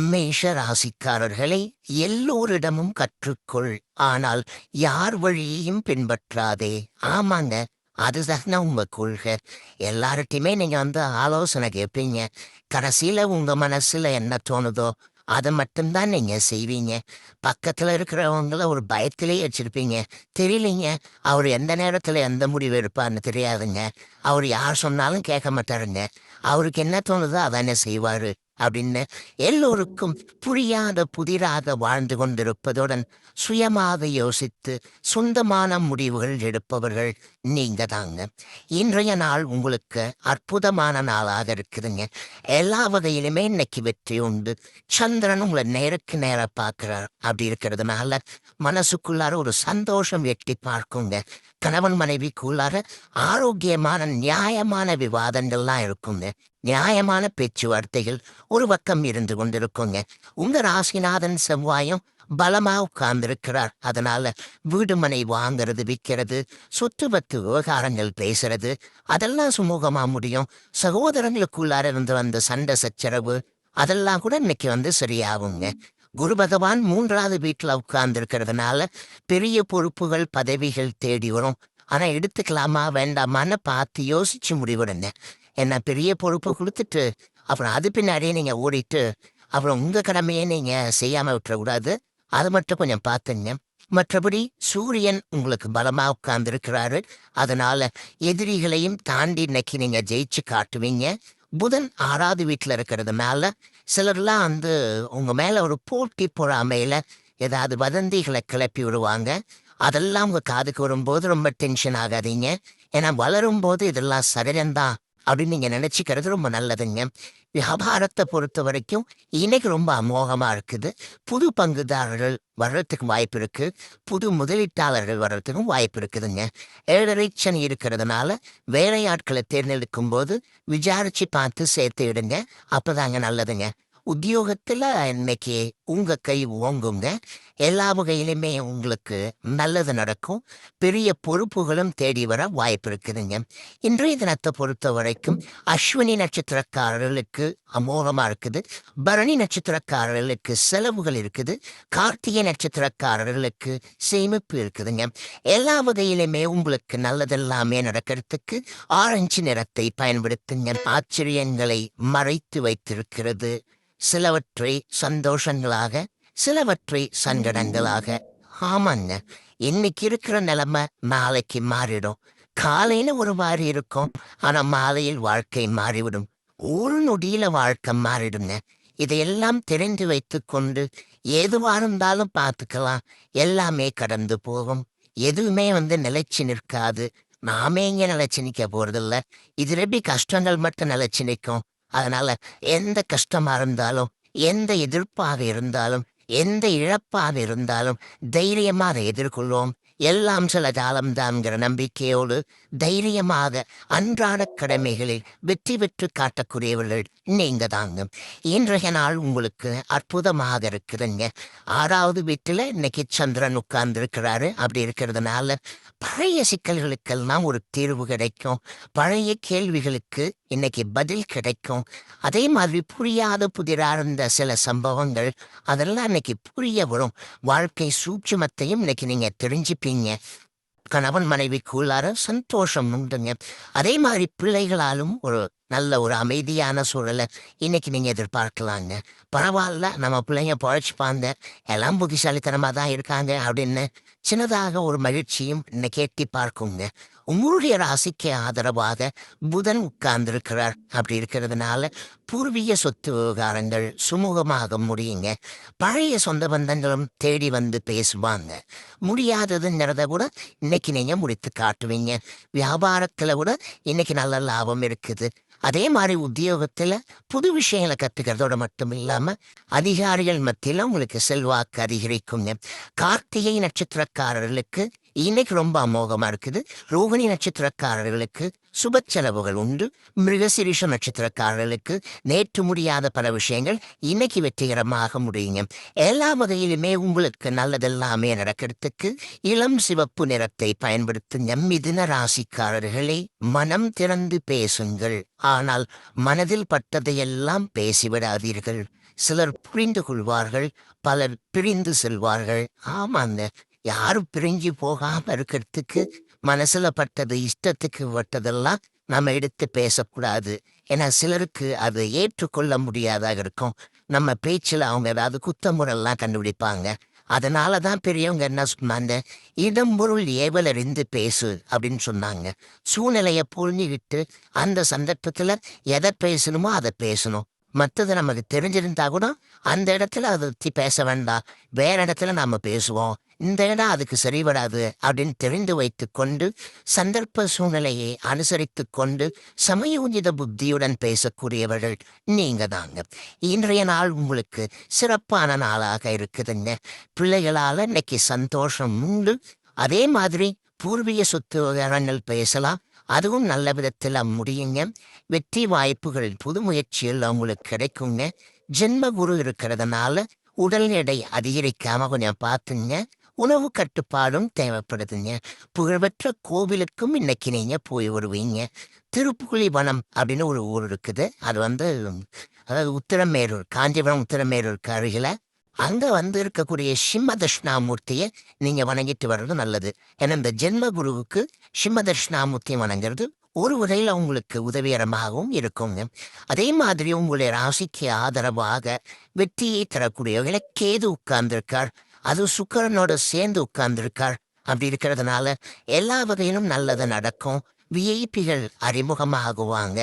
மேஷ ராசிக்காரர்களை எல்லோரிடமும் கற்றுக்கொள், ஆனால் யார் வழியையும் பின்பற்றாதே. ஆமாங்க, அதுதாங்க உங்க கொள்கை. எல்லார்ட்டையுமே நீங்க ஆலோசனை கேட்பீங்க. கடைசியில உங்க மனசுல என்ன தோணுதோ அதை மட்டும்தான் நீங்க செய்வீங்க. பக்கத்துல இருக்கிறவங்கள ஒரு பயத்திலே வச்சிருப்பீங்க. தெரியலீங்க, அவர் எந்த நேரத்துல எந்த முடிவு எடுப்பார்னு தெரியாதுங்க. அவர் யார் சொன்னாலும் கேட்க மாட்டாருங்க. அவருக்கு என்ன தோணுதோ அதானே செய்வாரு அப்படின்னு எல்லோருக்கும் புரியாத புதிராக வாழ்ந்து கொண்டிருப்பதுடன் சுயமாக யோசித்து சொந்தமான முடிவுகள் எடுப்பவர்கள் நீங்க தாங்க. இன்றைய நாள் உங்களுக்கு அற்புதமான நாளாக இருக்குதுங்க. எல்லா வகையிலுமே இன்னைக்கு வெற்றி உண்டு. சந்திரன் உங்களை நேருக்கு நேர பார்க்கிறார். அப்படி இருக்கிறதுனால மனசுக்குள்ளார ஒரு சந்தோஷம் எட்டி பார்க்குங்க. கணவன் மனைவிக்குள்ளார ஆரோக்கியமான நியாயமான விவாதங்கள்லாம் இருக்குங்க. நியாயமான பேச்சுவார்த்தைகள் ஒரு பக்கம் இருந்து கொண்டிருக்குங்க. உங்க ராசிநாதன் செவ்வாயும் பலமா உட்கார்ந்திருக்கிறார். அதனால வீடு மனை வாங்கிறது, விற்கிறது, சொத்து பத்து விவகாரங்கள் பேசுறது அதெல்லாம் சுமூகமா முடியும். சகோதரங்களுக்குள்ளார இருந்து வந்த சண்டை சச்சரவு அதெல்லாம் கூட இன்னைக்கு சரியாகுங்க. குரு பகவான் 3வது வீட்டுல உட்கார்ந்து இருக்கிறதுனால பெரிய பொறுப்புகள் பதவிகள் தேடி வரும். ஆனா எடுத்துக்கலாமா வேண்டாமான்னு பார்த்து யோசிச்சு முடிவிடுங்க. என்ன பெரிய பொறுப்பை கொடுத்துட்டு அப்புறம் அது பின்னாடியே நீங்க ஓடிட்டு அப்புறம் உங்க கடமையை நீங்க செய்யாம விட்டுறக்கூடாது. அது மட்டும் கொஞ்சம் பார்த்துங்க. மற்றபடி சூரியன் உங்களுக்கு பலமா உட்கார்ந்து இருக்கிறாரு. அதனால எதிரிகளையும் தாண்டி இன்னைக்கு நீங்க ஜெயிச்சு காட்டுவீங்க. புதன் 6வது வீட்டுல இருக்கிறதுனால சிலர்லாம் உங்க மேல ஒரு போட்டி பொறாமையில ஏதாவது வதந்திகளை கிளப்பி விடுவாங்க. அதெல்லாம் உங்க காதுக்கு வரும்போது ரொம்ப டென்ஷன் ஆகாதீங்க. ஏன்னா வளரும் போது இதெல்லாம் சகஜம்தான் அப்படின்னு நீங்க நினைச்சுக்கிறது ரொம்ப நல்லதுங்க. வியாபாரத்தை பொறுத்த வரைக்கும் இன்னைக்கு ரொம்ப அமோகமா இருக்குது. புது பங்குதாரர்கள் வர்றதுக்கு வாய்ப்பு இருக்கு. புது முதலீட்டாளர்கள் வர்றதுக்கும் வாய்ப்பு இருக்குதுங்க. 7.5 சனி இருக்கிறதுனால வேலையாட்களை தேர்ந்தெடுக்கும் போது விசாரிச்சு பார்த்து சேர்த்து இடுங்க. அப்பதாங்க நல்லதுங்க. உத்தியோகத்துல இன்னைக்கு உங்க கை ஓங்குங்க. எல்லா வகையிலுமே உங்களுக்கு நல்லது நடக்கும். பெரிய பொறுப்புகளும் தேடி வர வாய்ப்பு இருக்குதுங்க. இன்றைய தினத்தை பொறுத்த வரைக்கும் அஸ்வினி நட்சத்திரக்காரர்களுக்கு அமோகமா இருக்குது. பரணி நட்சத்திரக்காரர்களுக்கு செலவுகள் இருக்குது. கார்த்திகை நட்சத்திரக்காரர்களுக்கு சேமிப்பு இருக்குதுங்க. எல்லா வகையிலுமே உங்களுக்கு நல்லதெல்லாமே நடக்கிறதுக்கு ஆரஞ்சு நிறத்தை பயன்படுத்துங்க. ஆச்சரியங்களை மறைத்து வைத்திருக்கிறது. சிலவற்றை சந்தோஷங்களாக, சிலவற்றை சங்கடங்களாக. ஆமாங்க, இன்னைக்கு இருக்கிற நிலைமை நாளைக்கு மாறிடும். காலையில ஒரு மாதிரி இருக்கும், ஆனா மாலையில் வாழ்க்கை மாறிவிடும். ஒரு நொடியில வாழ்க்கை மாறிடுங்க. இதையெல்லாம் தெரிந்து வைத்து கொண்டு எதுவா இருந்தாலும் பார்த்துக்கலாம். எல்லாமே கடந்து போகும். எதுவுமே நிலைச்சு நிற்காது. நாமே இங்க நிலைச்சு நிக்க போறதில்ல. இதுல எப்படி கஷ்டங்கள் மட்டும் நிலைச்சு நிற்கும். அதனால எந்த கஷ்டமா இருந்தாலும், எந்த எதிர்ப்பாக இருந்தாலும், எந்த இழப்பாக இருந்தாலும் தைரியமா அதை எதிர்கொள்வோம். எல்லாம் சில காலம்தான்ங்கிற நம்பிக்கையோடு தைரியமாக அன்றாட கடமைகளில் வெற்றி பெற்று காட்டக்கூடியவர்கள் நீங்க தாங்க. இன்றைய நாள் உங்களுக்கு அற்புதமாக இருக்குதுங்க. 6வது வீட்டுல இன்னைக்கு சந்திரன் உட்கார்ந்து இருக்கிறாரு. அப்படி இருக்கிறதுனால பழைய சிக்கல்களுக்கெல்லாம் ஒரு தீர்வு கிடைக்கும். பழைய கேள்விகளுக்கு இன்னைக்கு பதில் கிடைக்கும். அதே மாதிரி புரியாத புதிரா இருந்த சில சம்பவங்கள் அதெல்லாம் இன்னைக்கு புரிய வரும். வாழ்க்கை சூட்சுமத்தையும் இன்னைக்கு நீங்க தெரிஞ்சுப்பீங்க. கணவன் மனைவிக்குள்ளார சந்தோஷம் உண்டுங்க. அதே மாதிரி பிள்ளைகளாலும் ஒரு நல்ல ஒரு அமைதியான சூழலை இன்னைக்கு நீங்க எதிர்பார்க்கலாங்க. பரவாயில்ல, நம்ம பிள்ளைங்க பழச்சிப்பாங்க, எல்லாம் புத்திசாலித்தனமா தான் இருக்காங்க அப்படின்னு சின்னதாக ஒரு மகிழ்ச்சியும் இன்னைக்கு எட்டி பார்க்குங்க. உங்களுடைய ராசிக்கு ஆதரவாக புதன் உட்கார்ந்திருக்கிறார். அப்படி இருக்கிறதுனால பூர்வீக சொத்து விவகாரங்கள் சுமூகமாக முடியுங்க. பழைய சொந்த பந்தங்களும் தேடி பேசுவாங்க. முடியாததுங்கிறத கூட இன்னைக்கு நீங்க முடித்து காட்டுவீங்க. வியாபாரத்துல கூட இன்னைக்கு நல்ல லாபம் இருக்குது. அதே மாதிரி உத்தியோகத்துல புது விஷயங்களை கத்துக்கிறதோட மட்டும் இல்லாம அதிகாரிகள் மத்தியில உங்களுக்கு செல்வாக்கு அதிகரிக்குங்க. கார்த்திகை நட்சத்திரக்காரர்களுக்கு இன்னைக்கு ரொம்ப அமோகமா இருக்குது. ரோகிணி நட்சத்திரக்காரர்களுக்கு சுப செலவுகள் உண்டு. மிருகசிரிஷ நட்சத்திரக்காரர்களுக்கு நேற்று முடியாத பல விஷயங்கள் இன்னைக்கு வெற்றிகரமாக முடியுங்க. எல்லா வகையிலுமே உங்களுக்கு நல்லதெல்லாமே நடக்கிறதுக்கு இளம் சிவப்பு நிறத்தை பயன்படுத்துங்க. மிதுன ராசிக்காரர்களே, மனம் திறந்து பேசுங்கள், ஆனால் மனதில் பட்டதையெல்லாம் பேசிவிடாதீர்கள். சிலர் புரிந்து கொள்வார்கள், பலர் பிரிந்து செல்வார்கள். ஆமாங்க. யாரும் பிரிஞ்சு போகாம இருக்கிறதுக்கு மனசுல பட்டது இஷ்டத்துக்கு பட்டதெல்லாம் நம்ம எடுத்து பேசக்கூடாது. ஏன்னா சிலருக்கு அது ஏற்றுக்கொள்ள முடியாதாக இருக்கும். நம்ம பேச்சுல அவங்க ஏதாவது குத்தமுறைலாம் கண்டுபிடிப்பாங்க. அதனால தான் பெரியவங்க என்ன சொன்னாங்க, "இடம் பொருள் ஏவலறிந்து பேசு" அப்படின்னு சொன்னாங்க. சூழ்நிலைய புரிஞ்சுகிட்டு அந்த சந்தர்ப்பத்துல எதை பேசணுமோ அதை பேசணும். மத்தது நமக்கு தெரிஞ்சிருந்தா கூட அந்த இடத்துல அதை பத்தி பேச வேண்டாம். வேற இடத்துல நாம பேசுவோம். இந்த இடம் அதுக்கு சரி வராது அப்படின்னு தெரிந்து வைத்துக் கொண்டு, சந்தர்ப்ப சூழ்நிலையை அனுசரித்துக் கொண்டு, சமயோஜித புத்தியுடன் பேசக்கூடியவர்கள் நீங்க தாங்க. இன்றைய நாள் உங்களுக்கு சிறப்பான நாளாக இருக்குதுங்க. பிள்ளைகளால இன்னைக்கு சந்தோஷம் உண்டு. அதே மாதிரி பூர்வீக சொத்து விவரங்கள் பேசலாம். அதுவும் நல்ல விதத்துல முடியுங்க. வெற்றி வாய்ப்புகள் புது முயற்சியில் உங்களுக்கு கிடைக்குங்க. ஜென்ம குரு இருக்கிறதுனால உடல் எடை அதிகரிக்காம கொஞ்சம் பார்த்துங்க. உணவு கட்டுப்பாடும் தேவைப்படுதுங்க. புகழ்பெற்ற கோவிலுக்கும் இன்னைக்கு நீங்க போய் வருவீங்க. திருப்புலிவனம் அப்படின்னு ஒரு ஊர் இருக்குது. அது அதாவது உத்திரமேரூர், காஞ்சிபுரம் உத்திரமேரூருக்கு அருகில. அங்க இருக்கக்கூடிய சிம்ம தட்சிணாமூர்த்தியை நீங்க வணங்கிட்டு வர்றது நல்லது. ஏன்னா இந்த ஜென்ம குருவுக்கு சிம்ம தட்சிணாமூர்த்தியை வணங்குறது ஒரு வகையில் உங்களுக்கு உதவிகரமாகவும் இருக்குங்க. அதே மாதிரி உங்களுடைய ராசிக்கு ஆதரவாக வெற்றியை தரக்கூடிய வகையில கேது உட்கார்ந்திருக்கார். அது சுக்கிரனோட சேர்ந்து உட்கார்ந்திருக்கார். அப்படி இருக்கிறதுனால எல்லா வகையிலும் நல்லது நடக்கும். விஐபிகள் அறிமுகமாகுவாங்க.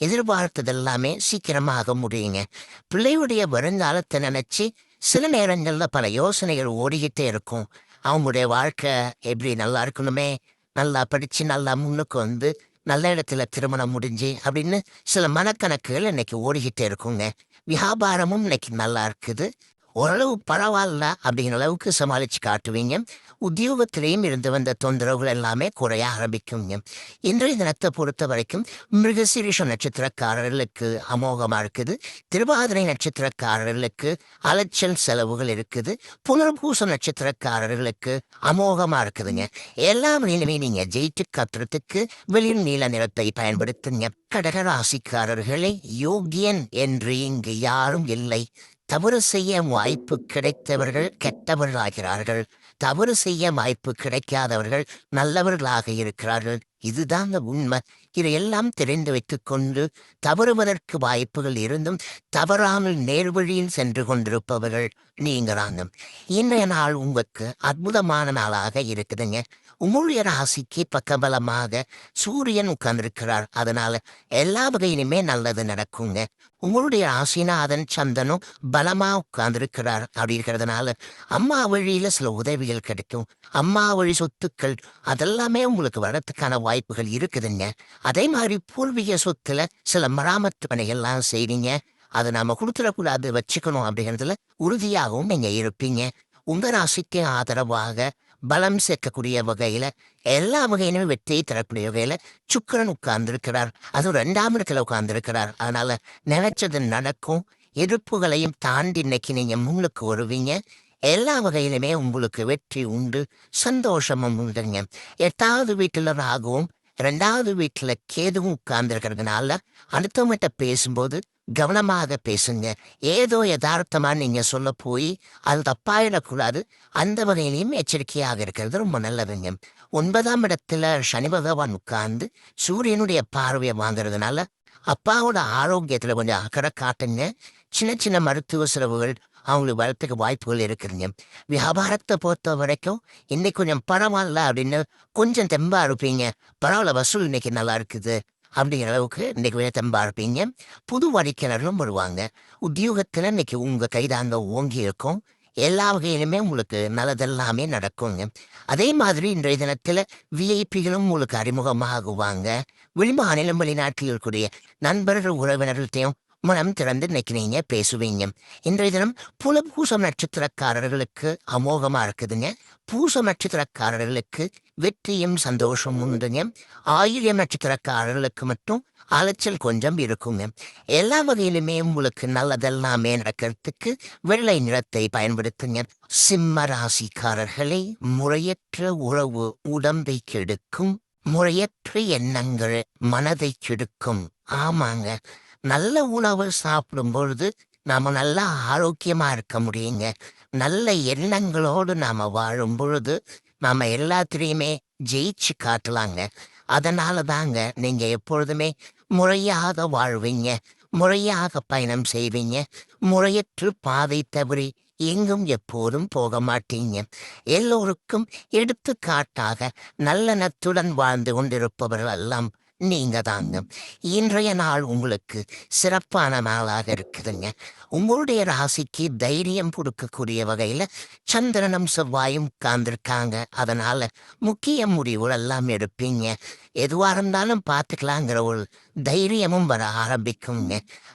எதிர்பார்த்ததெல்லாமே சீக்கிரமாக முடியுங்க. பிள்ளையுடைய வருங்காலத்தை நினைச்சு சில நேரங்கள்ல பல யோசனைகள் ஓடிக்கிட்டே இருக்கும். அவங்களுடைய வாழ்க்கை எப்படி நல்லா இருக்கணுமே, நல்லா படிச்சு நல்லா முன்னுக்கு நல்ல இடத்துல திருமணம் முடிஞ்சு அப்படின்னு சில மனக்கணக்குகள் இன்னைக்கு ஓடிக்கிட்டே இருக்குங்க. வியாபாரமும் இன்னைக்கு நல்லா இருக்குது. ஓரளவு பரவாயில்ல அப்படிங்கிற அளவுக்கு சமாளிச்சு காட்டுவீங்க. உத்தியோகத்திலையும் இருந்து வந்த தொந்தரவுகள் எல்லாமே குறைய ஆரம்பிக்குங்க. இன்றைய தினத்தை பொறுத்த வரைக்கும் மிருகசீரிஷ நட்சத்திரக்காரர்களுக்கு அமோகமா இருக்குது. திருவாதிரை நட்சத்திரக்காரர்களுக்கு அலைச்சல் செலவுகள் இருக்குது. புனர்பூச நட்சத்திரக்காரர்களுக்கு அமோகமா இருக்குதுங்க. எல்லா வழியிலுமே நீங்க ஜெயிச்சு கத்துறதுக்கு வெளிர் நீல நிறத்தை பயன்படுத்துங்க. கடக ராசிக்காரர்களே, யோகியன் என்று இங்கு யாரும் இல்லை. தவறு செய்ய வாய்ப்பு கிடைத்தவர்கள் கெட்டவர்களாகிறார்கள். தவறு செய்ய வாய்ப்பு கிடைக்காதவர்கள் நல்லவர்களாக இருக்கிறார்கள். இதுதாங்க உண்மை. இதையெல்லாம் தெரிந்து வைத்துக் கொண்டு தவறுவதற்கு வாய்ப்புகள் இருந்தும் தவறாமல் நேர்வழியில் சென்று கொண்டிருப்பவர்கள் நீங்களாங்க. இன்றைய நாள் உங்களுக்கு அற்புதமான நாளாக இருக்குதுங்க. உங்களுடைய ராசிக்கு பக்கபலமாக சூரியன் உட்கார்ந்திருக்கிறார். அதனால எல்லா வகையிலுமே நல்லது நடக்குங்க. உங்களுடைய ராசிநாதன் சந்தனும் பலமா உட்கார்ந்திருக்கிறார். அப்படி இருக்கிறதுனால அம்மா வழியில சில உதவிகள் கிடைக்கும். அம்மா வழி சொத்துக்கள் அதெல்லாமே உங்களுக்கு வரத்துக்கான வாய்ப்புகள் இருக்குதுங்க. அதே மாதிரி பூர்வீக சொத்துல சில மராமத்து பணிகள்லாம் செய்வீங்க. அதை நாம கொடுத்துடக்கூடாது, வச்சுக்கணும் அப்படிங்கிறதுல உறுதியாகவும் நீங்க இருப்பீங்க. உங்க ராசிக்கு ஆதரவாக பலம் சேர்க்கக்கூடிய வகையில எல்லா வகையிலுமே வெற்றியை தரக்கூடிய வகையில சுக்கிரன் உட்கார்ந்திருக்கிறார். அதுவும் 2ஆம் இடத்துல உட்கார்ந்திருக்கிறார். அதனால நினைச்சது நடக்கும். எதிர்ப்புகளையும் தாண்டி இன்னைக்கு நீங்க முன்னுக்கு வருவீங்க. எல்லா வகையிலுமே உங்களுக்கு வெற்றி உண்டு, சந்தோஷமும் உண்டுங்க. 8வது வீட்டுல ராகுவும் 2வது வீட்டுல கேதுவும் உட்கார்ந்துருக்கிறதுனால அடுத்தவங்கிட்ட பேசும்போது கவனமாக பேசுங்க. ஏதோ யதார்த்தமா நீங்க சொல்ல போய் அது தப்பாயிடக்கூடாது. அந்த வகையிலையும் எச்சரிக்கையாக இருக்கிறது ரொம்ப நல்லதுங்க. 9ஆம் இடத்துல சனி பகவான் உட்கார்ந்து சூரியனுடைய பார்வையை வாங்குறதுனால அப்பாவோட ஆரோக்கியத்துல கொஞ்சம் அக்கறை காட்டுங்க. சின்ன சின்ன மருத்துவ செலவுகள் அவங்களுக்கு வரத்துக்கு வாய்ப்புகள் இருக்குதுங்க. வியாபாரத்தை பொறுத்த வரைக்கும் இன்னைக்கு கொஞ்சம் பரவாயில்ல அப்படின்னு கொஞ்சம் தெம்பா இருப்பீங்க. பரவாயில்ல, வசூல் இன்னைக்கு நல்லா இருக்குது அப்படிங்கிற அளவுக்கு இன்னைக்கு கொஞ்சம் தெம்பா இருப்பீங்க. புது வாடிக்கையாளர்களும் வருவாங்க. உத்தியோகத்துல இன்னைக்கு உங்க கைதாங்க ஓங்கி இருக்கும். எல்லா வகையிலுமே உங்களுக்கு நல்லதெல்லாமே நடக்குங்க. அதே மாதிரி இன்றைய தினத்துல விஐபிகளும் உங்களுக்கு அறிமுகமாகுவாங்க. வெளிமாநிலம் வெளிநாட்டில் இருக்கக்கூடிய நண்பர்கள் உறவினர்கள்ட்டையும் மனம் திறந்து இன்னைக்கு நீங்க பேசுவீங்க. இன்றைய தினம் புலபூசம் நட்சத்திரக்காரர்களுக்கு அமோகமா இருக்குதுங்க. பூசம் நட்சத்திரக்காரர்களுக்கு வெற்றியும் சந்தோஷம் உண்டுங்க. ஆயில்யம் நட்சத்திரக்காரர்களுக்கு மட்டும் அலைச்சல் கொஞ்சம் இருக்குங்க. எல்லா வகையிலுமே உங்களுக்கு நல்லதெல்லாமே நடக்கிறதுக்கு வெள்ளை நிறத்தை பயன்படுத்துங்க. சிம்ம ராசிக்காரர்களை, முறையற்ற உறவு உடம்பை கெடுக்கும். முறையற்ற எண்ணங்கள் மனதை கெடுக்கும். ஆமாங்க, நல்ல உணவு சாப்பிடும் பொழுது நாம நல்லா ஆரோக்கியமா இருக்க முடியுங்க. நல்ல எண்ணங்களோடு நாம வாழும் பொழுது, நாம எல்லாத்துலயுமே ஜெயிச்சு காட்டலாங்க. அதனால தாங்க நீங்க எப்பொழுதுமே முறையாக வாழ்வீங்க. முறையாக பயணம் செய்வீங்க. முறையற்று பாதை தவறி எங்கும் எப்போதும் போக மாட்டீங்க. எல்லோருக்கும் எடுத்துக்காட்டாக நல்லெண்ணத்துடன் வாழ்ந்து கொண்டிருப்பவர்கள் எல்லாம் நீங்க தாங்க. இன்றைய நாள் உங்களுக்கு சிறப்பான நாளாக இருக்குதுங்க. உங்களுடைய ராசிக்கு தைரியம் கொடுக்கக்கூடிய வகையில சந்திரனும் செவ்வாயும் உட்கார்ந்துருக்காங்க. அதனால முக்கிய முடிவுகள் எல்லாம் எடுப்பீங்க. எதுவா இருந்தாலும் பார்த்துக்கலாங்கிற ஒரு தைரியமும் வர ஆரம்பிக்குங்க.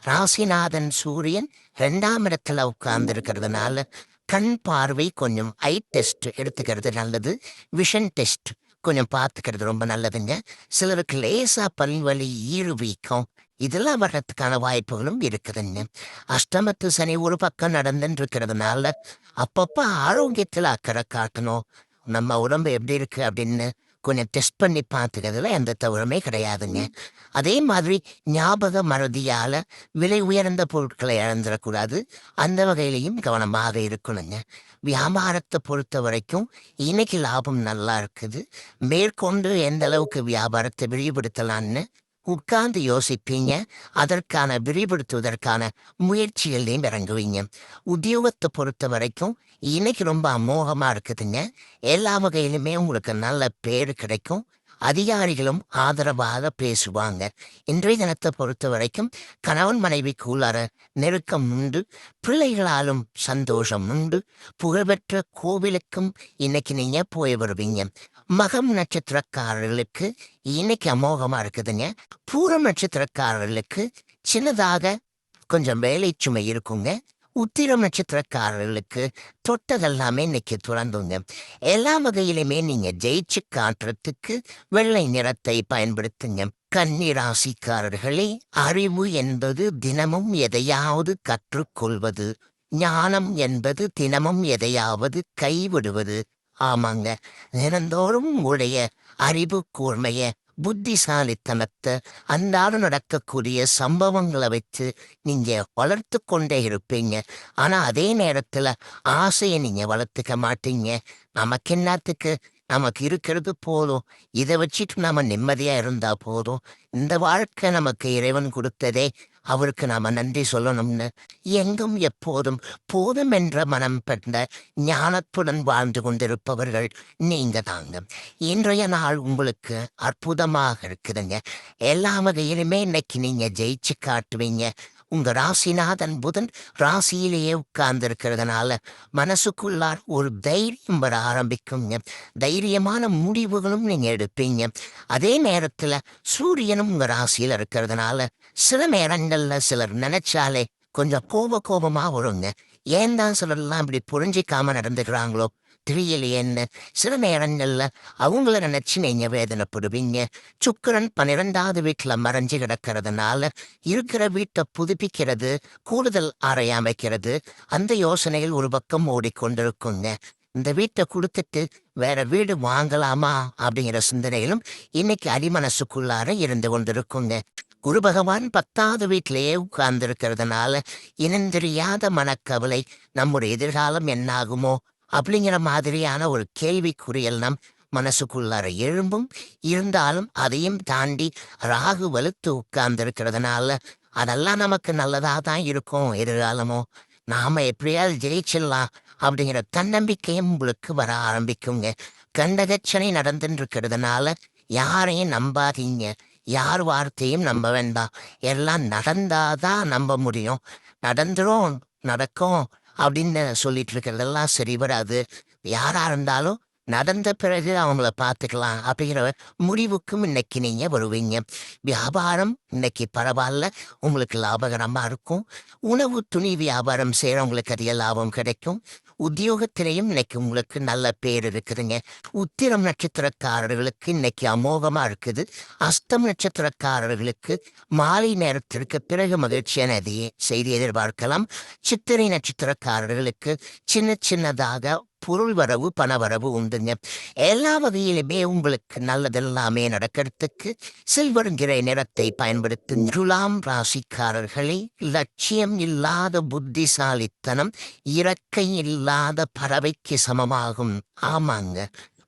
ராசிநாதன் சூரியன் 2ஆம் இடத்துல உட்கார்ந்துருக்கிறதுனால கண் பார்வை கொஞ்சம் ஐ டெஸ்ட் எடுத்துக்கிறது நல்லது. விஷன் டெஸ்ட் கொஞ்சம் பார்த்துக்கிறது ரொம்ப நல்லதுங்க. சிலருக்கு லேசா பல்வலி, ஈறு வீக்கம் இதெல்லாம் வர்றதுக்கான வாய்ப்புகளும் இருக்குதுங்க. அஷ்டமத்து சனி ஒரு பக்கம் நடந்துட்டு இருக்கிறதுனால அப்பப்ப ஆரோக்கியத்தில் அக்கறை காட்டணும். நம்ம உடம்பு எப்படி இருக்கு அப்படின்னு கொஞ்சம் டெஸ்ட் பண்ணி பார்த்துக்கிறதுல எந்த தவறுமே கிடையாதுங்க. அதே மாதிரி ஞாபக மறதியால விலை உயர்ந்த பொருட்களை இழந்துடக்கூடாது. அந்த வகையிலையும் கவனமாக இருக்கணுங்க. வியாபாரத்தை பொறுத்த வரைக்கும் இன்னைக்கு லாபம் நல்லா இருக்குது. மேற்கொண்டு எந்த அளவுக்கு வியாபாரத்தை விரிவுபடுத்தலான்னு உட்கார்ந்து யோசிப்பீங்க. அதற்கான விரிவுபடுத்துவதற்கான முயற்சிகளையும் இறங்குவீங்க. உத்தியோகத்தை பொறுத்த வரைக்கும் இன்னைக்கு ரொம்ப அமோகமா இருக்குதுங்க. எல்லா வகையிலுமே உங்களுக்கு நல்ல பேர் கிடைக்கும். அதிகாரிகளும் ஆதரவாக பேசுவாங்க. இன்றைய தினத்தை பொறுத்த வரைக்கும் கணவன் மனைவிக்குள்ளார நெருக்கம் உண்டு. பிள்ளைகளாலும் சந்தோஷம் உண்டு. புகழ்பெற்ற கோவிலுக்கும் இன்னைக்கு நீங்க போய் வருவீங்க. மகம் நட்சத்திரக்காரர்களுக்கு இன்னைக்கு அமோகமா இருக்குதுங்க. பூரம் நட்சத்திரக்காரர்களுக்கு சின்னதாக கொஞ்சம் வேலை சுமை இருக்குங்க. உத்திரம் நட்சத்திரக்காரர்களுக்கு தொட்டதெல்லாமே இன்னைக்கு துறந்துங்க. எல்லா வகையிலுமே நீங்க ஜெயிச்சு காட்டுறதுக்கு வெள்ளை நிறத்தை பயன்படுத்துங்க. கன்னி ராசிக்காரர்களே, அறிவு என்பது தினமும் எதையாவது கற்றுக்கொள்வது. ஞானம் என்பது தினமும் எதையாவது கைவிடுவது. ஆமாங்க, தினந்தோறும் உங்களுடைய அறிவு கூர்மைய, புத்திசாலித்தனத்தை அன்றாடம் நடக்கக்கூடிய சம்பவங்களை வச்சு நீங்க வளர்த்து கொண்டே இருப்பீங்க. ஆனா அதே நேரத்துல ஆசையை நீங்க வளர்த்துக்க மாட்டீங்க. நமக்கு என்னத்துக்கு, நமக்கு இருக்கிறது போதும், இதை வச்சுட்டு நாம நிம்மதியா இருந்தா போதும், இந்த வாழ்க்கை நமக்கு இறைவன் கொடுத்ததே, அவருக்கு நாம நன்றி சொல்லணும்னு எங்கும் எப்போதும் போதும் என்ற மனம் பெற்ற ஞானத்துடன் வாழ்ந்து கொண்டிருப்பவர்கள் நீங்க தாங்க. இன்றைய நாள் உங்களுக்கு அற்புதமாக இருக்குதுங்க. எல்லா வகையிலுமே இன்னைக்கு நீங்க ஜெயிச்சு காட்டுவீங்க. உங்க ராசிநாதன் புதன் ராசியிலேயே உட்கார்ந்து இருக்கிறதுனால மனசுக்குள்ளார் ஒரு தைரியம் வர ஆரம்பிக்குங்க. தைரியமான முடிவுகளும் நீங்க எடுப்பீங்க. அதே நேரத்துல சூரியனும் உங்க ராசியில இருக்கிறதுனால சில நேரங்கள்ல சிலர் நினைச்சாலே கொஞ்சம் கோபமா வருங்க. ஏன் தான் சிலர்லாம் இப்படி புரிஞ்சிக்காம நடந்துக்கிறாங்களோ தெரியலையேன்னு சில நேரங்கள்ல அவங்கள நினைச்சு நீங்க வேதனைப்படுவீங்க. சுக்கிரன் 12வது வீட்டுல மறைஞ்சு கிடக்கிறதுனால இருக்கிற வீட்டை புதுப்பிக்கிறது, கூடுதல் அறை அமைக்கிறது, அந்த யோசனைகள் ஒரு பக்கம் ஓடிக்கொண்டிருக்குங்க. இந்த வீட்டை கொடுத்துட்டு வேற வீடு வாங்கலாமா அப்படிங்கிற சிந்தனையிலும் இன்னைக்கு அடிமனசுக்குள்ளார இருந்து கொண்டிருக்குங்க. குரு பகவான் 10வது வீட்டிலேயே உட்கார்ந்து இருக்கிறதுனால இனந்தெரியாத மனக்கவலை, நம்முடைய எதிர்காலம் என்னாகுமோ அப்படிங்கிற மாதிரியான ஒரு கேள்விக்குறியல் நம் மனசுக்குள்ளார எழும்பும். இருந்தாலும் அதையும் தாண்டி ராகு வலுத்து உட்கார்ந்து இருக்கிறதுனால அதெல்லாம் நமக்கு நல்லதா தான் இருக்கும். எதிர்காலமோ நாம எப்படியாவது ஜெயிச்சிடலாம் அப்படிங்கிற தன்னம்பிக்கையும் உங்களுக்கு வர ஆரம்பிக்குங்க. கண்டகச்சனை நடந்துட்டு இருக்கிறதுனால யாரையும் நம்பாதீங்க. யார் வார்த்தையும் நம்ப வேண்டாம். எல்லாம் நடந்தாதான் நம்ப முடியும். நடந்துரும், நடக்கும் அப்படின்னு சொல்லிட்டு இருக்கிறதெல்லாம் சரி வராது. யாரா இருந்தாலும் நடந்த பிறகு அவங்கள பார்த்துக்கலாம் அப்படிங்கிற முடிவுக்கும் இன்னைக்கு நீங்க வருவீங்க. வியாபாரம் இன்னைக்கு பரவாயில்ல, உங்களுக்கு லாபகரமா இருக்கும். உணவு துணி வியாபாரம் செய்யறவங்களுக்கு அதிக லாபம் கிடைக்கும். உத்தியோகத்திலையும் இன்னைக்கு உங்களுக்கு நல்ல பேர் இருக்குதுங்க. உத்திரம் நட்சத்திரக்காரர்களுக்கு இன்னைக்கு அமோகமா இருக்குது. அஸ்தம் நட்சத்திரக்காரர்களுக்கு மாலை நேரத்திற்கு பிறகு மகிழ்ச்சியான செய்தி எதிர்பார்க்கலாம். சித்திரை நட்சத்திரக்காரர்களுக்கு சின்னதாக பொருள் வரவு பணவரவு உண்டுங்க. எல்லா வகையிலுமே உங்களுக்கு நல்லதெல்லாமே நடக்கிறதுக்கு சில்வருங்கிற நிறத்தை பயன்படுத்தும் துலாம் ராசிக்காரர்களே, லட்சியம் இல்லாத புத்திசாலித்தனம் இறக்கை இல்லாத பறவைக்கு சமமாகும். ஆமாங்க,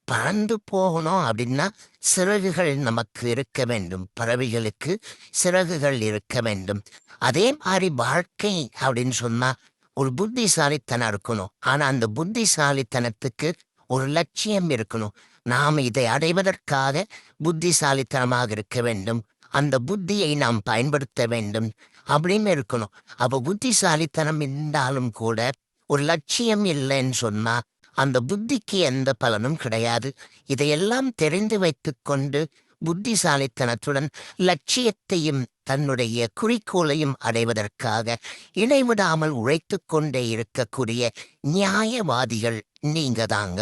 பறந்து போகணும் அப்படின்னா சிறகுகள் நமக்கு இருக்க வேண்டும். பறவைகளுக்கு சிறகுகள் இருக்க வேண்டும். அதே மாதிரி வாழ்க்கை அப்படின்னு சொன்னா ஒரு புத்திசாலித்தனம் இருக்கணும். ஆனா அந்த புத்திசாலித்தனத்துக்கு ஒரு லட்சியம் இருக்கணும். நாம் இதை அடைவதற்காக புத்திசாலித்தனமாக இருக்க வேண்டும். அந்த புத்தியை நாம் பயன்படுத்த வேண்டும் அப்படின்னு இருக்கணும். அப்ப புத்திசாலித்தனம் இருந்தாலும் கூட ஒரு லட்சியம் இல்லைன்னு சொன்னா அந்த புத்திக்கு எந்த பலனும் கிடையாது. இதையெல்லாம் தெரிந்து வைத்துக் கொண்டு புத்திசாலித்தனத்துடன் லட்சியத்தையும் தன்னுடைய குறிக்கோளையும் அடைவதற்காக இடைவிடாமல் உழைத்துக் கொண்டே இருக்கக்கூடிய நியாயவாதிகள் நீங்க தாங்க.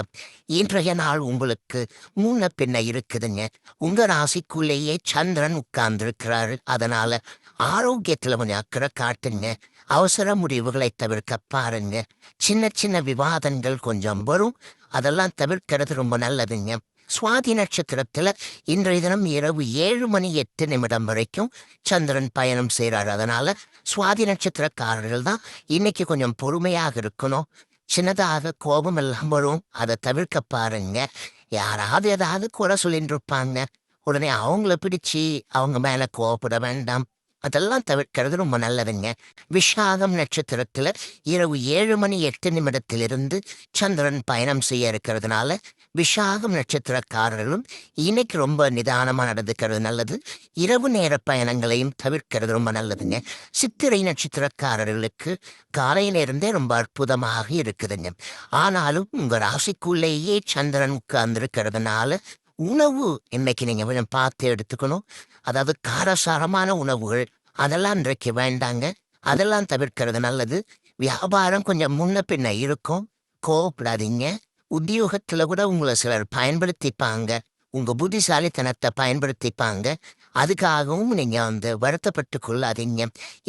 இன்றைய நாள் உங்களுக்கு முன்ன பின்ன இருக்குதுங்க. உங்க ராசிக்குள்ளேயே சந்திரன் உட்கார்ந்திருக்கிறாரு. அதனால ஆரோக்கியத்துல கொஞ்சம் அக்கறை காட்டுங்க. அவசர முடிவுகளை தவிர்க்க பாருங்க. சின்ன சின்ன விவாதங்கள் கொஞ்சம் வரும், அதெல்லாம் தவிர்க்கிறது ரொம்ப நல்லதுங்க. சுவாதி நட்சத்திரத்துல இன்றைய தினம் இரவு 7:08 வரைக்கும் சந்திரன் பயணம் செய்கிறார். அதனால சுவாதி நட்சத்திரக்காரர்கள் தான் இன்னைக்கு கொஞ்சம் பொறுமையாக இருக்கணும். சின்னதாக கோபம் எல்லாம் வரும், அதை தவிர்க்க பாருங்க. யாராவது ஏதாவது குறை சொல்லிட்டு இருப்பாங்க, உடனே அவங்கள பிடிச்சி அவங்க மேல கோபப்பட வேண்டாம். அதெல்லாம் தவிர்க்கிறது ரொம்ப நல்லதுங்க. விஷாகம் நட்சத்திரத்துல இரவு 7:08 சந்திரன் பயணம் செய்ய இருக்கிறதுனால விஷாகம் நட்சத்திரக்காரர்களும் இன்னைக்கு ரொம்ப நிதானமா நடந்துக்கிறது நல்லது. இரவு நேர பயணங்களையும் தவிர்க்கிறது ரொம்ப நல்லதுங்க. சித்திரை நட்சத்திரக்காரர்களுக்கு காலையிலிருந்தே ரொம்ப அற்புதமாக இருக்குதுங்க. ஆனாலும் உங்க ராசிக்குள்ளேயே சந்திரன் உட்கார்ந்திருக்கிறதுனால உணவு இன்னைக்கு நீங்க கொஞ்சம் பார்த்து எடுத்துக்கணும். அதாவது காரசாரமான உணவுகள் அதெல்லாம் இன்றைக்கு வேண்டாங்க. அதெல்லாம் தவிர்க்கிறது நல்லது. வியாபாரம் கொஞ்சம் முன்ன பின்ன இருக்கும், கோவப்படாதீங்க. உத்தியோகத்துல கூட உங்களை சிலர் பயன்படுத்திப்பாங்க, உங்க புத்திசாலித்தனத்தை பயன்படுத்திப்பாங்க. அதுக்காகவும் நீங்க வருத்தப்பட்டு கொள்ளாதீங்க.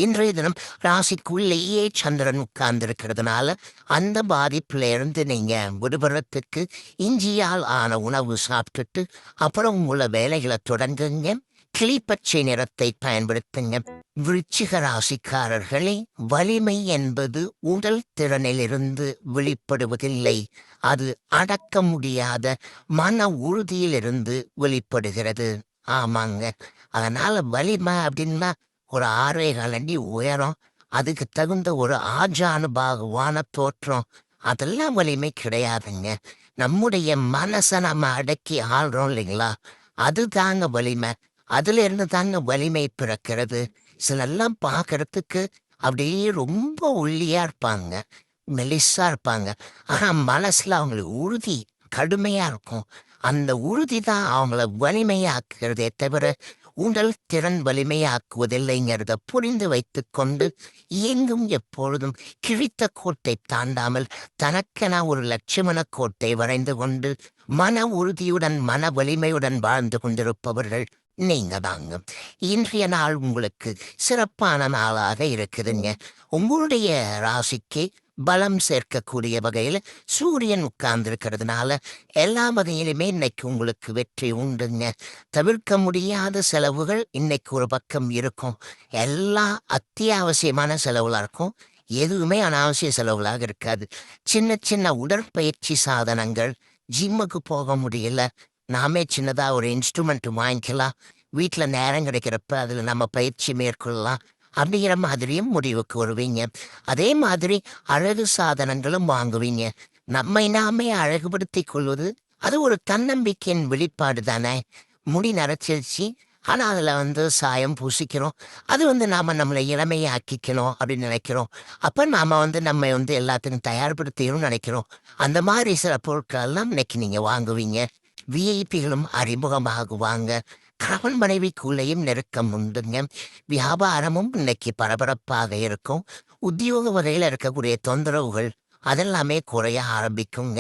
இன்றைய தினம் ராசிக்குள்ளேயே சந்திரன் உட்கார்ந்திருக்கிறதுனால அந்த பாதிப்புல இருந்து நீங்க விடுபடுறதுக்கு இஞ்சியால் ஆன உணவு சாப்பிட்டுட்டு அப்புறம் உங்கள வேலைகளை தொடங்குங்க. கிளிப்பச்சை நிறத்தை பயன்படுத்துங்க. விருச்சிக ராசிக்காரர்களே, வலிமை என்பது உடல் திறனிலிருந்து வெளிப்படுவதில்லை, அது அடக்க முடியாத மன உறுதியிலிருந்து வெளிப்படுகிறது. ஆமாங்க, அதனால வலிமை அப்படின்னா ஒரு 6.25 அடி உயரம், அதுக்கு தகுந்த ஒரு ஆஜானுபாகுவான தோற்றம், அதெல்லாம் வலிமை கிடையாதுங்க. நம்முடைய மனசை நம்ம அடக்கி ஆள்றோம் இல்லைங்களா, அது தாங்க வலிமை. அதுல இருந்து தாங்க வலிமை பிறக்கிறது. சிலெல்லாம் பார்க்கறதுக்கு அப்படியே ரொம்ப ஒல்லியா இருப்பாங்க, மெலிசா இருப்பாங்க. ஆனா மனசுல அவங்களுக்கு உறுதி கடுமையா இருக்கும். அந்த உறுதி தான் அவங்கள வலிமையாக்குறதே தவிர உடல் திறன் வலிமையாக்குவதில்லைங்கிறத புரிந்து வைத்து கொண்டு எங்கும் எப்பொழுதும் கிழித்த கோட்டை தாண்டாமல் தனக்கென ஒரு லட்சுமண கோட்டை வரைந்து கொண்டு மன உறுதியுடன் மன வலிமையுடன் வாழ்ந்து கொண்டிருப்பவர்கள் நீங்க தாங்க. இன்றைய நாள் உங்களுக்கு சிறப்பான நாளாக இருக்குதுங்க. உங்களுடைய ராசிக்கு பலம் சேர்க்கக்கூடிய வகையில் சூரியன் உட்கார்ந்திருக்கிறதுனால எல்லா வகையிலுமே இன்னைக்கு உங்களுக்கு வெற்றி உண்டுங்க. தவிர்க்க முடியாத செலவுகள் இன்னைக்கு ஒரு பக்கம் இருக்கும். எல்லாம் அத்தியாவசியமான செலவுகளா இருக்கும், எதுவுமே அனாவசிய செலவுகளாக இருக்காது. சின்ன சின்ன உடற்பயிற்சி சாதனங்கள், ஜிம்முக்கு போக முடியல, நாமே சின்னதா ஒரு இன்ஸ்ட்ருமெண்ட் வாங்கிக்கலாம், வீட்டுல நேரம் கிடைக்கிறப்ப அதுல நம்ம பயிற்சி மேற்கொள்ளலாம் அப்படிங்கிற மாதிரியும் முடிவுக்கு வருவீங்க. அதே மாதிரி அழகு சாதனங்களும் வாங்குவீங்க. நம்மை நாமே அழகுபடுத்திக் கொள்வது அது ஒரு தன்னம்பிக்கையின் வெளிப்பாடு தானே. முடி நரைச்சிருச்சு, ஆனா அதுல சாயம் பூசிக்கிறோம். அது நாம நம்மளை இளமையாக்கிக்கணும் அப்படின்னு நினைக்கிறோம். அப்ப நாம நம்ம எல்லாத்துக்கும் தயார்படுத்தியும் நினைக்கிறோம். அந்த மாதிரி சில பொருட்கள் எல்லாம் இன்னைக்கு நீங்க வாங்குவீங்க. விஐபிகளும் அறிமுகமாகுவாங்க. கணவன் மனைவிக்குள்ளேயும் நெருக்கம் உண்டுங்க. வியாபாரமும் இன்னைக்கு பரபரப்பாக இருக்கும். உத்தியோக வகையில் இருக்கக்கூடிய தொந்தரவுகள் அதெல்லாமே குறைய ஆரம்பிக்குங்க.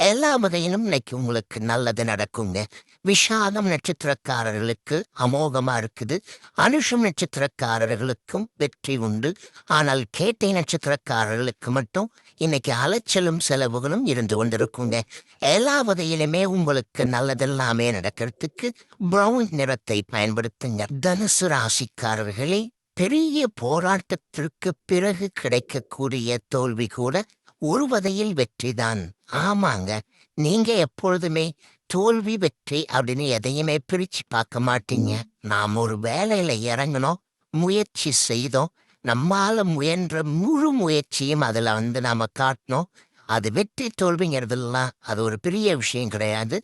எல்லா வகையிலும் இன்னைக்கு உங்களுக்கு நல்லது நடக்குங்க. விஷாகம் நட்சத்திரக்காரர்களுக்கு அமோகமா இருக்குது. அனுஷம் நட்சத்திரக்காரர்களுக்கும் வெற்றி உண்டு. ஆனால் கேட்டை நட்சத்திரக்காரர்களுக்கு மட்டும் இன்னைக்கு அலைச்சலும் செலவுகளும் இருந்து கொண்டிருக்குங்க. எல்லா வகையிலுமே உங்களுக்கு நல்லதெல்லாமே நடக்கிறதுக்கு பிரவுன் நிறத்தை பயன்படுத்துங்க. தனுசு ராசிக்காரர்களே, பெரிய போராட்டத்திற்கு பிறகு கிடைக்கக்கூடிய தோல்வி கூட ஒரு வகையில் வெற்றிதான். ஆமாங்க, நீங்க எப்பொழுதுமே தோல்வி வெற்றி அப்படின்னு எதையுமே பிரிச்சு பார்க்க மாட்டீங்க. நாம் ஒரு வேலையில இறங்கணும், முயற்சி செய்தோம், நம்மால முயன்ற முழு முயற்சியும் அதுல நாம காட்டணும். அது வெற்றி தோல்விங்கிறதுலாம் அது ஒரு பெரிய விஷயம் கிடையாது.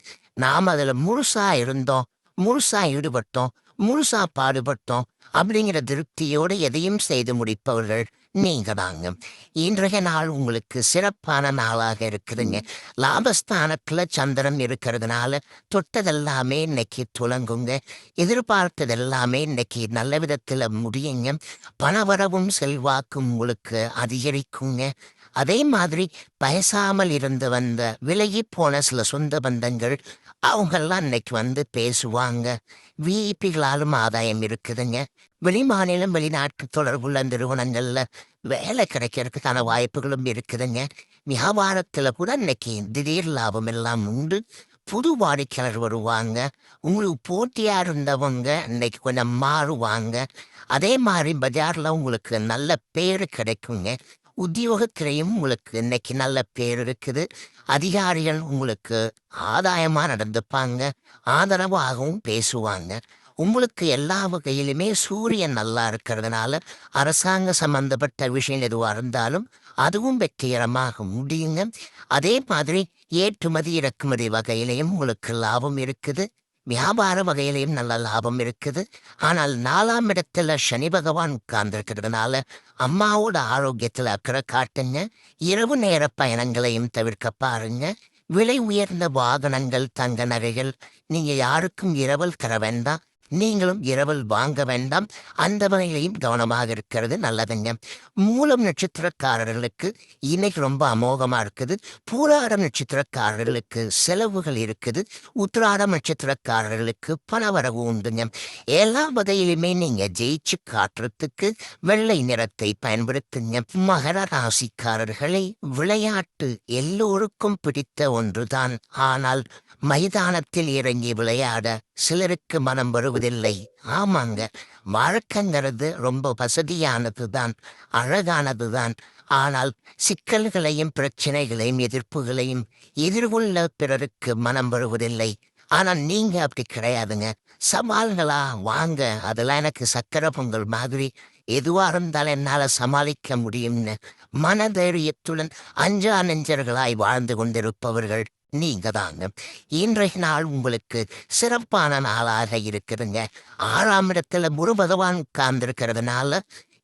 நாம் அதுல முழுசா இருந்தோம், முழுசா ஈடுபட்டோம், முழுசா பாடுபட்டோம் அப்படிங்கிற திருப்தியோடு எதையும் செய்து முடிப்பவர்கள் நீங்க தாங்க. இன்றைய நாள் உங்களுக்கு சிறப்பான நாளாக இருக்குதுங்க. லாபஸ்தானத்துல சந்திரன் இருக்கிறதுனால தொட்டதெல்லாமே இன்னைக்கு துலங்குங்க. எதிர்பார்த்ததெல்லாமே இன்னைக்கு நல்ல விதத்துல முடியுங்க. பணவரவும் செல்வாக்கும் உங்களுக்கு அதிகரிக்குங்க. அதே மாதிரி பேசாமல் இருந்து வந்த விலகி போன சில சொந்த பந்தங்கள் அவங்கெல்லாம் இன்னைக்கு பேசுவாங்க. விஐபிகளாலும் ஆதாயம் இருக்குதுங்க. வெளிமாநிலம் வெளிநாட்டு தொடர்புள்ள நிறுவனங்கள்ல வேலை கிடைக்கிறதுக்கான வாய்ப்புகளும் இருக்குதுங்க. வியாபாரத்துல கூட இன்னைக்கு திடீர் லாபம் எல்லாம் உண்டு. புது வாடிக்கையாளர் வருவாங்க. உங்களுக்கு போட்டியா இருந்தவங்க இன்னைக்கு கொஞ்சம் மாறுவாங்க. அதே மாதிரி பஜார்ல உங்களுக்கு நல்ல பேரு கிடைக்குங்க. உத்தியோகத்திலையும் உங்களுக்கு இன்னைக்கு நல்ல பேர் இருக்குது. அதிகாரிகள் உங்களுக்கு ஆதாயமா நடந்துப்பாங்க, ஆதரவாகவும் பேசுவாங்க. உங்களுக்கு எல்லா வகையிலுமே சூரியன் நல்லா இருக்கிறதுனால அரசாங்க சம்பந்தப்பட்ட விஷயம் எதுவாக இருந்தாலும் அதுவும் வெற்றிகரமாக முடியுங்க. அதே மாதிரி ஏற்றுமதி இறக்குமதி வகையிலையும் உங்களுக்கு லாபம் இருக்குது. வியாபார வகையிலையும் நல்ல லாபம் இருக்குது. ஆனால் 4ஆம் இடத்துல சனி பகவான் உட்கார்ந்துருக்கிறதுனால அம்மாவோட ஆரோக்கியத்தில் அக்கறை காட்டுங்க. இரவு நேர பயணங்களையும் தவிர்க்க பாருங்க. விலை உயர்ந்த வாகனங்கள், தங்க நகைகள் நீங்க யாருக்கும் இரவல் தர வேண்டாம். நீங்களும் இரவல் வாங்க வேண்டாம். அந்த வகையிலையும் கவனமாக இருக்கிறது நல்லதுங்க. மூலம் நட்சத்திரக்காரர்களுக்கு இன்னைக்கு ரொம்ப அமோகமா இருக்குது. பூராடம் நட்சத்திரக்காரர்களுக்கு செலவுகள் இருக்குது. உத்திராடம் நட்சத்திரக்காரர்களுக்கு பணவரவு உண்டுங்க. எல்லா வகையிலுமே நீங்க ஜெயிச்சு காட்டுறதுக்கு வெள்ளை நிறத்தை பயன்படுத்துங்க. மகர ராசிக்காரர்களை, விளையாட்டு எல்லோருக்கும் பிடித்த ஒன்றுதான். ஆனால் மைதானத்தில் இறங்கி விளையாட சிலருக்கு மனம் வருவதில்லை. ஆமாங்க, வழக்கங்கிறது ரொம்ப வசதியானதுதான், அழகானதுதான். ஆனால் சிக்கல்களையும் பிரச்சனைகளையும் எதிர்ப்புகளையும் எதிர்கொள்ள பிறருக்கு மனம் வருவதில்லை. ஆனால் நீங்க அப்படி கிடையாதுங்க. சவால்களா வாங்க, அதெல்லாம் எனக்கு சக்கரை பொங்கல் மாதிரி, எதுவா இருந்தாலும் என்னால சமாளிக்க முடியும்னு மனதைரியத்துடன் அஞ்சா நெஞ்சர்களாய் வாழ்ந்து கொண்டிருப்பவர்கள் நீங்க தாங்க. இன்றைய நாள் உங்களுக்கு சிறப்பான நாளாக இருக்குதுங்க. 6ஆம் இடத்துல குரு பகவான் உட்கார்ந்துருக்கிறதுனால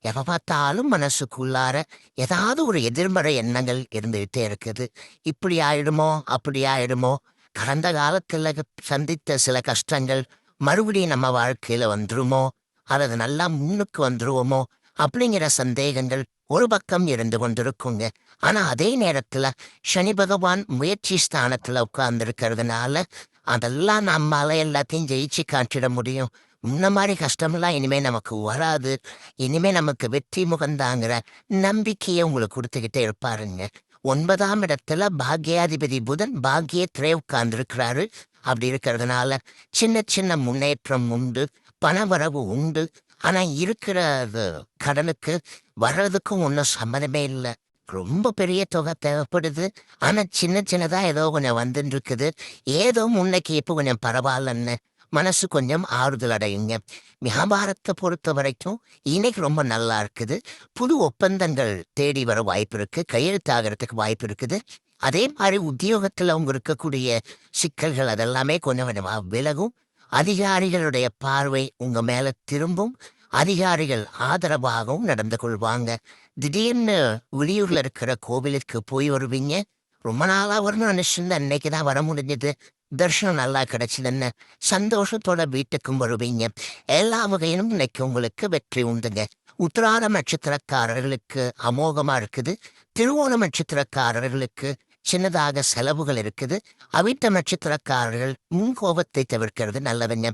எப்ப பார்த்தாலும் மனசுக்குள்ளார ஏதாவது ஒரு எதிர்மறை எண்ணங்கள் இருந்துகிட்டே இருக்குது. இப்படி ஆயிடுமோ, அப்படி ஆயிடுமோ, கடந்த காலத்துல சந்தித்த சில கஷ்டங்கள் மறுபடியும் நம்ம வாழ்க்கையில வந்துருமோ, அல்லது நல்லா முன்னுக்கு வந்துருவோமோ அப்படிங்கிற சந்தேகங்கள் ஒரு பக்கம் இருந்து கொண்டிருக்குங்க. ஆனா அதே நேரத்துல சனி பகவான் முயற்சி ஸ்தானத்துல உட்கார்ந்துருக்கிறதுனால அதெல்லாம் நம்மால எல்லாத்தையும் ஜெயிச்சு காட்டிட முடியும். முன்ன மாதிரி கஷ்டமெல்லாம் இனிமே நமக்கு வராது. இனிமே நமக்கு வெற்றி முகந்தாங்கிற நம்பிக்கையை உங்களுக்கு கொடுத்துக்கிட்டே இருப்பாருங்க. 9ஆம் இடத்துல பாக்யாதிபதி புதன் பாக்யத்திலே உட்கார்ந்துருக்கிறாரு. அப்படி இருக்கிறதுனால சின்ன சின்ன முன்னேற்றம் உண்டு, பணவரவு உண்டு. ஆனா இருக்கிற கடனுக்கு வர்றதுக்கும் ஒன்றும் சம்மதமே இல்லை. ரொம்ப பெரிய தொகை தேவைப்படுது. ஆனா சின்ன சின்னதா ஏதோ கொஞ்சம் வந்துட்டு இருக்குது. ஏதோ முன்னைக்கு இப்போ கொஞ்சம் பரவாயில்லன்னு மனசு கொஞ்சம் ஆறுதல் அடையுங்க. வியாபாரத்தை பொறுத்த வரைக்கும் இன்னைக்கு ரொம்ப நல்லா இருக்குது. புது ஒப்பந்தங்கள் தேடி வர வாய்ப்பு இருக்கு, கையெழுத்தாகிறதுக்கு வாய்ப்பு இருக்குது. அதே மாதிரி உத்தியோகத்தில் அவங்க இருக்கக்கூடிய சிக்கல்கள் அதெல்லாமே கொஞ்சம் கொஞ்சமா விலகும். அதிகாரிகளுடைய பார்வை உங்க மேல திரும்பும். அதிகாரிகள் ஆதரவாகவும் நடந்து கொள்வாங்க. திடீர்னு வெளியூர்ல இருக்கிற கோவிலுக்கு போய் வருவீங்க. ரொம்ப நாளா வரணும்னு நினைச்சிருந்த அன்னைக்கு தான் வர முடிஞ்சது. தர்ஷனம் நல்லா கிடைச்சதுன்னு சந்தோஷத்தோட வீட்டுக்கும் வருவீங்க. எல்லா வகையிலும் இன்னைக்கு உங்களுக்கு வெற்றி உண்டுங்க. உத்திராடம் நட்சத்திரக்காரர்களுக்கு அமோகமா இருக்குது. திருவோணம் நட்சத்திரக்காரர்களுக்கு சின்னதாக செலவுகள் இருக்குது. அவிட்ட நட்சத்திரக்காரர்கள் முன் கோபத்தை தவிர்க்கிறது நல்லதுங்க.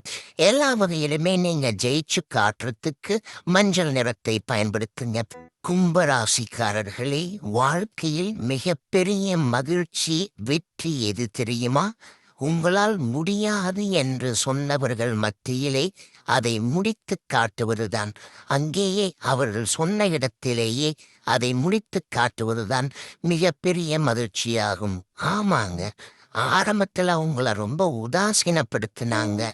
எல்லா வகையிலுமே நீங்க ஜெயிச்சு காட்டுறதுக்கு மஞ்சள் நிறத்தை பயன்படுத்துங்க. கும்பராசிக்காரர்களே, வாழ்க்கையில் மிகப்பெரிய மகிழ்ச்சி, வெற்றி எது தெரியுமா? உங்களால் முடியாது என்று சொன்னவர்கள் மத்தியிலே அதை முடித்துக் காட்டுவதுதான். அங்கேயே அவர்கள் சொன்ன இடத்திலேயே அதை முடித்துக் காட்டுவதுதான் மிகப்பெரிய மகிழ்ச்சியாகும். ஆமாங்க, ஆரம்பத்துல உங்களை ரொம்ப உதாசீனப்படுத்தினாங்க.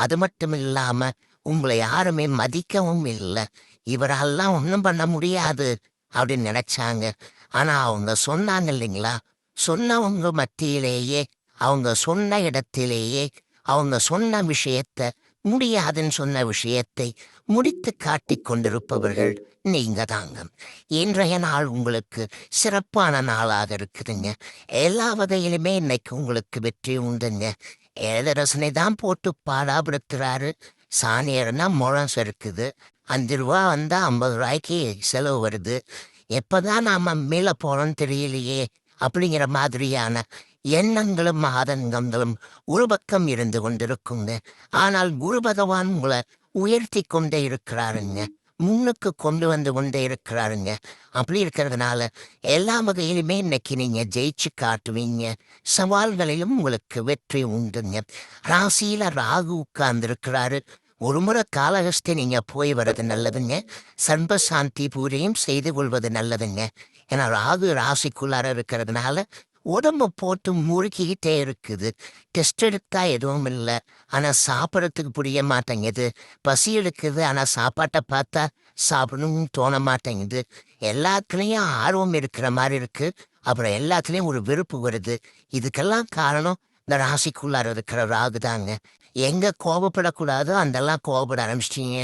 அது மட்டும் இல்லாம உங்களை யாருமே மதிக்கவும் இல்லை. இவரெல்லாம் ஒன்றும் பண்ண முடியாது அப்படின்னு நினைச்சாங்க. ஆனா அவங்க சொன்னாங்க இல்லைங்களா, சொன்னவங்க மத்தியிலேயே, அவங்க சொன்ன இடத்திலேயே, அவங்க சொன்ன விஷயத்த, முடியாதுன்னு சொன்ன விஷயத்தை முடித்து காட்டிக் கொண்டிருப்பவர்கள் நீங்க தாங்க. இன்றைய நாள் உங்களுக்கு சிறப்பான நாளாக இருக்குதுங்க. எல்லா வகையிலுமே இன்னைக்கு உங்களுக்கு வெற்றி உண்டுங்க. ஏழரசனை தான் போட்டு பாடாபடுத்துறாரு. சாணியர்னா முழம் இருக்குது. 5 ரூபா வந்தா 50 ரூபாய்க்கு செலவு வருது. எப்பதான் நாம மீள போறோம்னு தெரியலையே அப்படிங்கிற மாதிரியான எண்ணங்களும் ஆதங்கங்களும் ஒரு பக்கம் இருந்து கொண்டிருக்குங்க. ஆனால் குரு பகவான் உங்களை உயர்த்தி கொண்டே இருக்கிறாருங்க, முன்னுக்கு கொண்டு வந்து கொண்டே இருக்கிறாருங்க. அப்படி இருக்கிறதுனால எல்லா வகையிலுமே இன்னைக்கு நீங்க ஜெயிச்சு காட்டுவீங்க. சவால்களிலும் உங்களுக்கு வெற்றி உண்டுங்க. ராசியில ராகு உட்கார்ந்து இருக்கிறாரு. ஒரு முறை காலகஸ்தி நீங்க போய் வர்றது நல்லதுங்க. சர்பசாந்தி பூஜையும் செய்து கொள்வது நல்லதுங்க. ஏன்னா ராகு ராசிக்குள்ளார இருக்கிறதுனால உடம்பு போட்டு முறுக்கிக்கிட்டே இருக்குது. டெஸ்ட் எடுத்தா எதுவும் இல்லை, ஆனா சாப்பிட்றதுக்கு புரிய மாட்டேங்குது. பசி எடுக்குது, ஆனா சாப்பாட்டை பார்த்தா சாப்பிடணும்னு தோண மாட்டேங்குது. எல்லாத்துலேயும் ஆர்வம் இருக்கிற மாதிரி இருக்கு, அப்புறம் எல்லாத்துலேயும் ஒரு வெறுப்பு வருது. இதுக்கெல்லாம் காரணம் இந்த ராசிக்குள்ளார இருக்கிற ராகு தாங்க. எங்க கோபப்படக்கூடாதோ அந்தெல்லாம் கோபப்பட ஆரம்பிச்சிட்டீங்க,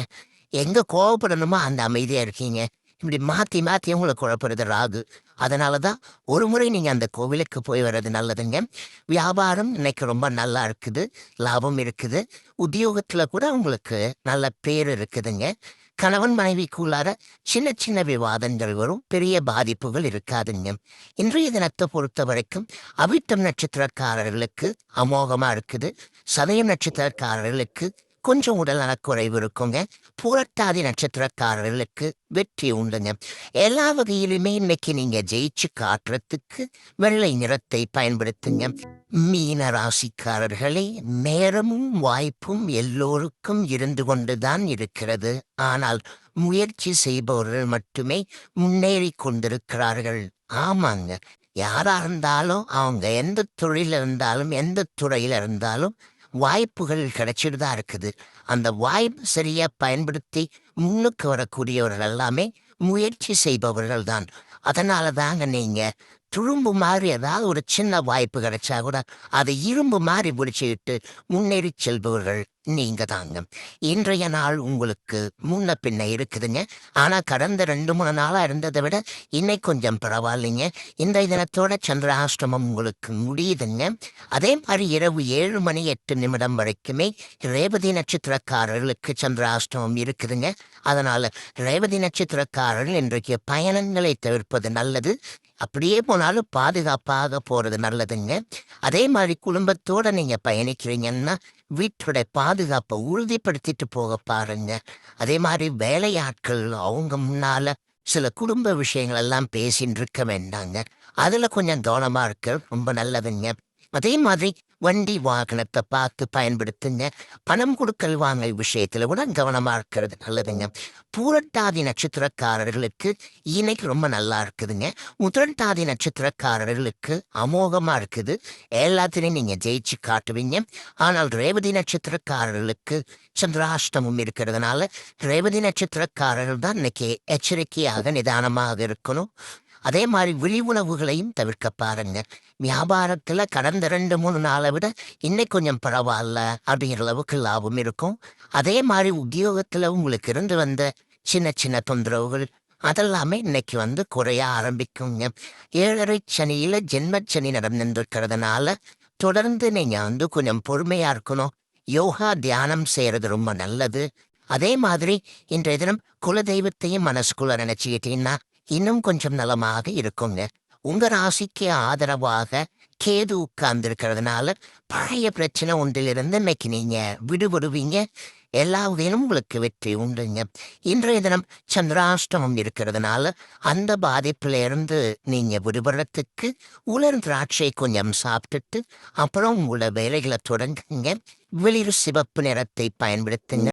எங்க கோபப்படணுமோ அந்த அமைதியா இருக்கீங்க. இப்படி மாத்தி மாத்தி உங்களை குழப்புறது ராகு. அதனாலதான் ஒரு முறை நீங்க அந்த கோவிலுக்கு போய் வர்றது நல்லதுங்க. வியாபாரம் இன்னைக்கு ரொம்ப நல்லா இருக்குது, லாபம் இருக்குது. உத்தியோகத்துல கூட உங்களுக்கு நல்ல பேர் இருக்குதுங்க. கணவன் மனைவிக்குள்ளார சின்ன சின்ன விவாதங்கள் வரும், பெரிய பாதிப்புகள் இருக்காதுங்க. இன்றைய தினத்தை பொறுத்த வரைக்கும் அவிட்டம் நட்சத்திரக்காரர்களுக்கு அமோகமா இருக்குது. சதயம் நட்சத்திரக்காரர்களுக்கு கொஞ்சம் உடல் நலக்குறைவு இருக்குங்க. புரட்டாதி நட்சத்திரக்காரர்களுக்கு வெற்றி உண்டுங்க. எல்லா வகையிலுமே இன்னைக்கு நீங்க ஜெயிச்சு காட்டுறதுக்கு வெள்ளை நிறத்தை பயன்படுத்துங்க. மீன ராசிக்காரர்களே, நேரமும் வாய்ப்பும் எல்லோருக்கும் இருந்து கொண்டுதான் இருக்கிறது. ஆனால் முயற்சி செய்பவர்கள் மட்டுமே முன்னேறி கொண்டிருக்கிறார்கள். ஆமாங்க, யாரா இருந்தாலும் அவங்க எந்த தொழில இருந்தாலும் எந்த துறையில இருந்தாலும் வாய்ப்புகள் கிடைச்சிட்டு தான் இருக்குது. அந்த வாய்ப்பு சரியா பயன்படுத்தி முன்னுக்கு வரக்கூடியவர்கள் எல்லாமே முயற்சி செய்பவர்கள் தான். அதனால தாங்க நீங்க துரும்பு மாதிரி ஏதாவது ஒரு சின்ன வாய்ப்பு கிடைச்சா கூட அதை இரும்பு மாதிரி பிடிச்சிக்கிட்டு முன்னேறி செல்பவர்கள் நீங்க தாங்க. இன்றைய நாள் உங்களுக்கு முன்ன பின்ன இருக்குதுங்க. ஆனா கடந்த 2-3 நாளா இருந்ததை விட இன்னைக்கு கொஞ்சம் பரவாயில்லைங்க. இன்றைய தினத்தோட சந்திராஷ்டமம் உங்களுக்கு முடியுதுங்க. அதே மாதிரி இரவு 7 மணி 8 நிமிடம் வரைக்குமே ரேவதி நட்சத்திரக்காரர்களுக்கு சந்திராஷ்டமம் இருக்குதுங்க. அதனால ரேவதி நட்சத்திரக்காரர்கள் இன்றைக்கு பயணங்களை தவிர்ப்பது நல்லது. அப்படியே போனாலும் பாதுகாப்பாக போறது நல்லதுங்க. அதே மாதிரி குடும்பத்தோட நீங்க பயணிக்கிறீங்கன்னா வீட்டோட பாதுகாப்பை உறுதிப்படுத்திட்டு போக பாருங்க. அதே மாதிரி வேலையாட்கள் அவங்க முன்னால சில குடும்ப விஷயங்கள் எல்லாம் பேசின்னு இருக்க வேண்டாங்க. அதுல கொஞ்சம் கவனமா இருக்க ரொம்ப நல்லதுங்க. அதே மாதிரி வண்டி வாகனத்தை பார்த்து பயன்படுத்துங்க. பணம் கொடுக்கல் வாங்கல் விஷயத்துல கூட கவனமா இருக்கிறது நல்லதுங்க. பூரட்டாதி நட்சத்திரக்காரர்களுக்கு இன்னைக்கு ரொம்ப நல்லா இருக்குதுங்க. உத்திரட்டாதி நட்சத்திரக்காரர்களுக்கு அமோகமா இருக்குது. எல்லாத்திலையும் நீங்க ஜெயிச்சு காட்டுவீங்க. ஆனால் ரேவதி நட்சத்திரக்காரர்களுக்கு சந்திராஷ்டமம் இருக்கிறதுனால ரேவதி நட்சத்திரக்காரர்கள் தான் இன்னைக்கு எச்சரிக்கையாக நிதானமாக இருக்கணும். அதே மாதிரி விழிவுணவுகளையும் தவிர்க்க பாருங்க. வியாபாரத்துல கடந்த 2-3 நாளை விட இன்னைக்கு கொஞ்சம் பரவாயில்ல அப்படிங்கிற அளவுக்கு லாபம் இருக்கும். அதே மாதிரி உத்தியோகத்துல உங்களுக்கு இருந்து வந்த சின்ன சின்ன தொந்தரவுகள் அதெல்லாமே இன்னைக்கு குறைய ஆரம்பிக்குங்க. 7.5 சனியில ஜென்மச்சனி நடந்துருக்கிறதுனால தொடர்ந்து நீங்க கொஞ்சம் பொறுமையா இருக்கணும். யோகா தியானம் செய்யறது ரொம்ப நல்லது. அதே மாதிரி இன்றைய தினம் குலதெய்வத்தையும் மனசுக்குள்ள நினைச்சுக்கிட்டீங்கன்னா இன்னும் கொஞ்சம் நலமாக இருக்குங்க. உங்க ராசிக்கு ஆதரவாக கேது உட்கார்ந்திருக்கிறதுனால பழைய பிரச்சனை ஒன்றிலிருந்து இன்னைக்கு நீங்க விடுபடுவீங்க. எல்லா வகையிலும் உங்களுக்கு வெற்றி உண்டுங்க. இன்றைய தினம் சந்திராஷ்டமம் இருக்கிறதுனால அந்த பாதிப்புல இருந்து நீங்க விடுபடுறதுக்கு உலர் திராட்சை கொஞ்சம் சாப்பிட்டுட்டு அப்புறம் உங்களோட வேலைகளை தொடங்குங்க. வெளிர் சிவப்பு நிறத்தை பயன்படுத்துங்க.